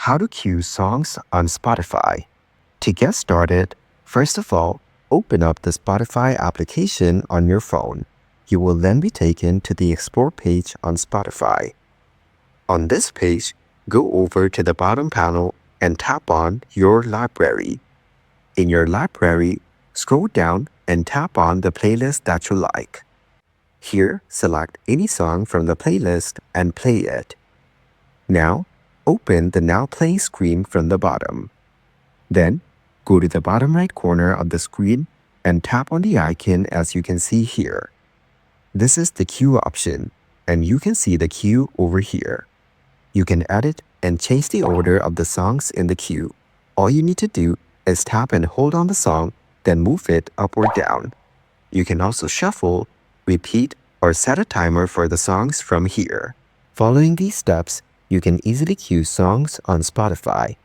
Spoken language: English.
How to queue songs on Spotify. To get started, first of all, open up the Spotify application on your phone. You will then be taken to the Explore page on Spotify. On this page, go over to the bottom panel and tap on Your Library. In your library, scroll down and tap on the playlist that you like. Here, select any song from the playlist and play it. Now, open the Now Play screen from the bottom. Then, go to the bottom right corner of the screen and tap on the icon as you can see here. This is the queue option, and you can see the queue over here. You can edit and change the order of the songs in the queue. All you need to do is tap and hold on the song, then move it up or down. You can also shuffle, repeat, or set a timer for the songs from here. Following these steps, you can easily queue songs on Spotify.